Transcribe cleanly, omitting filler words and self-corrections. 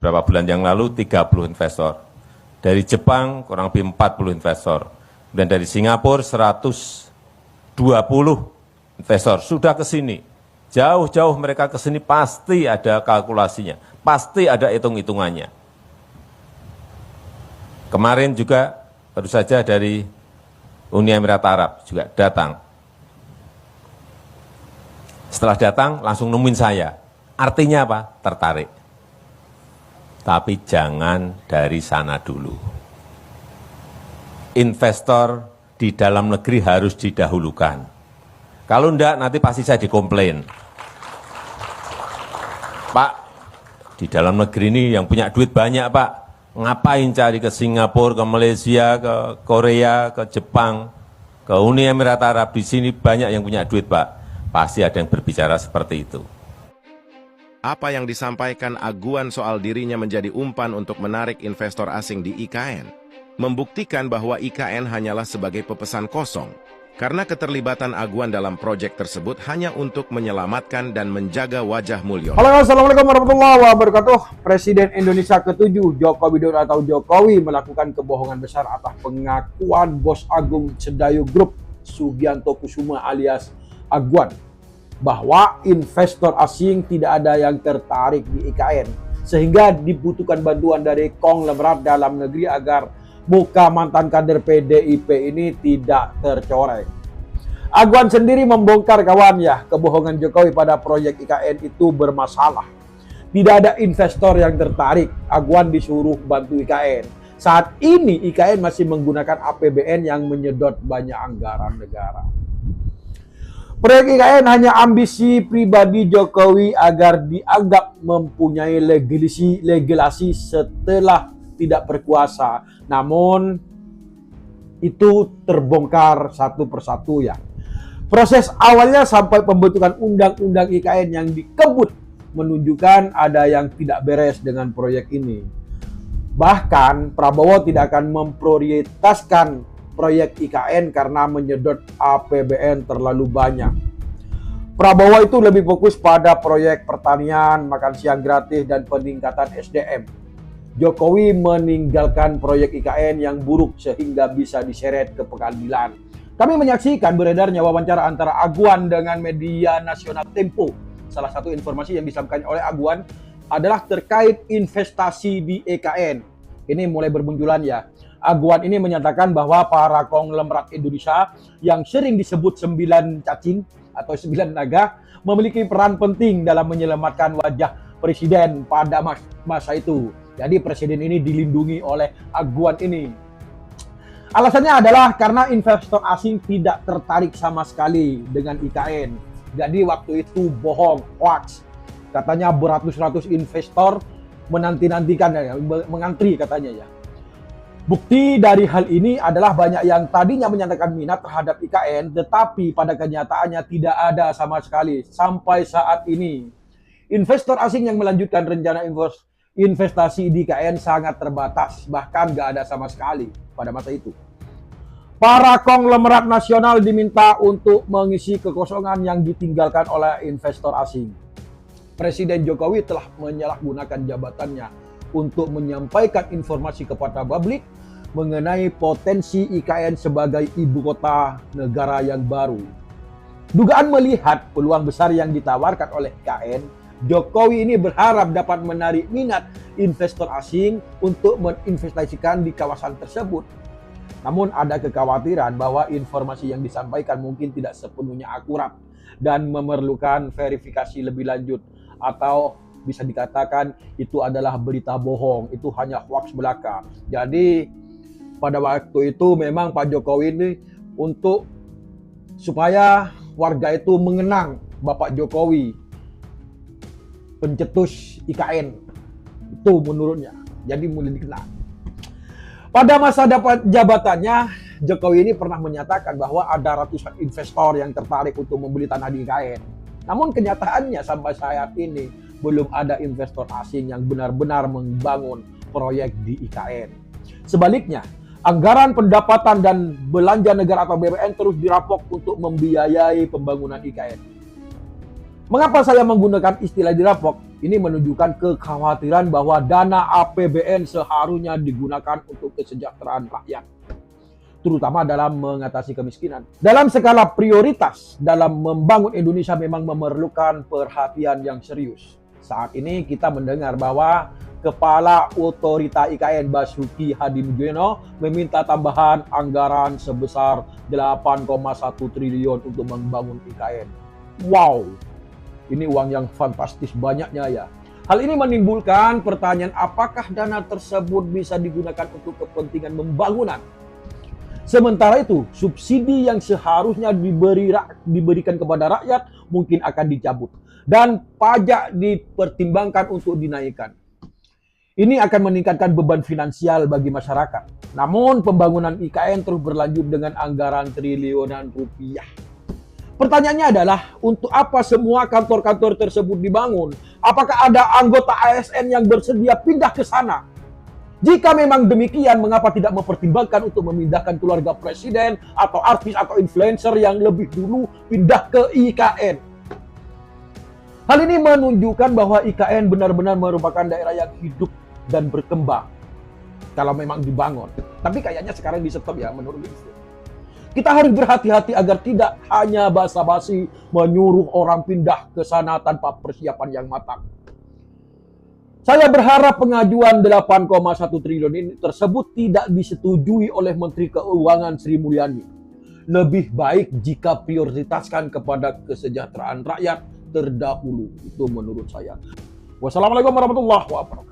beberapa bulan yang lalu 30 investor. Dari Jepang kurang lebih 40 investor. Dan dari Singapura 120 investor sudah ke sini. Jauh-jauh mereka ke sini pasti ada kalkulasinya, pasti ada hitung-hitungannya. Kemarin juga baru saja dari Uni Emirat Arab juga datang. Setelah datang langsung nemuin saya. Artinya apa? Tertarik. Tapi jangan dari sana dulu. Investor di dalam negeri harus didahulukan. Kalau enggak, nanti pasti saya dikomplain. Pak, di dalam negeri ini yang punya duit banyak, Pak. Ngapain cari ke Singapura, ke Malaysia, ke Korea, ke Jepang, ke Uni Emirat Arab. Di sini banyak yang punya duit, Pak. Pasti ada yang berbicara seperti itu. Apa yang disampaikan Aguan soal dirinya menjadi umpan untuk menarik investor asing di IKN, membuktikan bahwa IKN hanyalah sebagai pepesan kosong, karena keterlibatan Aguan dalam proyek tersebut hanya untuk menyelamatkan dan menjaga wajah Mulyono. Halo, assalamualaikum warahmatullahi wabarakatuh. Presiden Indonesia ke-7 Joko Widodo atau Jokowi melakukan kebohongan besar atas pengakuan Bos Agung Sedayu Group Sugianto Kusuma alias Aguan bahwa investor asing tidak ada yang tertarik di IKN, sehingga dibutuhkan bantuan dari konglomerat dalam negeri agar muka mantan kader PDIP ini tidak tercoreng. Aguan sendiri membongkar kawan ya, kebohongan Jokowi pada proyek IKN itu bermasalah. Tidak ada investor yang tertarik, Aguan disuruh bantu IKN. Saat ini IKN masih menggunakan APBN yang menyedot banyak anggaran negara. Proyek IKN hanya ambisi pribadi Jokowi agar dianggap mempunyai legislasi setelah tidak berkuasa. Namun itu terbongkar satu persatu ya. Proses awalnya sampai pembentukan undang-undang IKN yang dikebut menunjukkan ada yang tidak beres dengan proyek ini. Bahkan Prabowo tidak akan memprioritaskan proyek IKN karena menyedot APBN terlalu banyak. Prabowo itu lebih fokus pada proyek pertanian, makan siang gratis, dan peningkatan SDM. Jokowi meninggalkan proyek IKN yang buruk sehingga bisa diseret ke pengadilan. Kami menyaksikan beredarnya wawancara antara Aguan dengan media nasional Tempo. Salah satu informasi yang disampaikan oleh Aguan adalah terkait investasi di IKN. Ini mulai bermunculan ya. Aguan ini menyatakan bahwa para konglomerat Indonesia yang sering disebut 9 cacing atau 9 naga memiliki peran penting dalam menyelamatkan wajah presiden pada masa itu. Jadi presiden ini dilindungi oleh Aguan ini. Alasannya adalah karena investor asing tidak tertarik sama sekali dengan IKN. Jadi waktu itu bohong, hoax. Katanya beratus-ratus investor menanti-nantikan ya, mengantri katanya ya. Bukti dari hal ini adalah banyak yang tadinya menyatakan minat terhadap IKN, tetapi pada kenyataannya tidak ada sama sekali sampai saat ini. Investor asing yang melanjutkan rencana investasi di IKN sangat terbatas, bahkan nggak ada sama sekali pada masa itu. Para konglomerat nasional diminta untuk mengisi kekosongan yang ditinggalkan oleh investor asing. Presiden Jokowi telah menyalahgunakan jabatannya untuk menyampaikan informasi kepada publik mengenai potensi IKN sebagai ibu kota negara yang baru. Dugaan melihat peluang besar yang ditawarkan oleh IKN, Jokowi ini berharap dapat menarik minat investor asing untuk menginvestasikan di kawasan tersebut. Namun ada kekhawatiran bahwa informasi yang disampaikan mungkin tidak sepenuhnya akurat dan memerlukan verifikasi lebih lanjut, atau bisa dikatakan itu adalah berita bohong, itu hanya hoax belaka. Jadi pada waktu itu memang Pak Jokowi ini untuk supaya warga itu mengenang Bapak Jokowi pencetus IKN, itu menurutnya. Jadi mulai dikenal. Pada masa jabatannya, Jokowi ini pernah menyatakan bahwa ada ratusan investor yang tertarik untuk membeli tanah di IKN. Namun kenyataannya sampai saat ini belum ada investor asing yang benar-benar membangun proyek di IKN. Sebaliknya, anggaran pendapatan dan belanja negara atau BPN terus dirampok untuk membiayai pembangunan IKN. Mengapa saya menggunakan istilah dirampok? Ini menunjukkan kekhawatiran bahwa dana APBN seharusnya digunakan untuk kesejahteraan rakyat, terutama dalam mengatasi kemiskinan. Dalam skala prioritas, dalam membangun Indonesia memang memerlukan perhatian yang serius. Saat ini kita mendengar bahwa Kepala Otorita IKN Basuki Hadimulyono meminta tambahan anggaran sebesar 8,1 triliun untuk membangun IKN. Wow, ini uang yang fantastis banyaknya ya. Hal ini menimbulkan pertanyaan apakah dana tersebut bisa digunakan untuk kepentingan pembangunan. Sementara itu, subsidi yang seharusnya diberikan kepada rakyat mungkin akan dicabut. Dan pajak dipertimbangkan untuk dinaikkan. Ini akan meningkatkan beban finansial bagi masyarakat. Namun pembangunan IKN terus berlanjut dengan anggaran triliunan rupiah. Pertanyaannya adalah, untuk apa semua kantor-kantor tersebut dibangun? Apakah ada anggota ASN yang bersedia pindah ke sana? Jika memang demikian, mengapa tidak mempertimbangkan untuk memindahkan keluarga presiden atau artis atau influencer yang lebih dulu pindah ke IKN? Hal ini menunjukkan bahwa IKN benar-benar merupakan daerah yang hidup dan berkembang kalau memang dibangun. Tapi kayaknya sekarang di stop ya menurut itu. Kita harus berhati-hati agar tidak hanya basa-basi menyuruh orang pindah ke sana tanpa persiapan yang matang. Saya berharap pengajuan 8,1 triliun ini tersebut tidak disetujui oleh Menteri Keuangan Sri Mulyani. Lebih baik jika prioritaskan kepada kesejahteraan rakyat terdahulu. Itu menurut saya. Wassalamualaikum warahmatullahi wabarakatuh.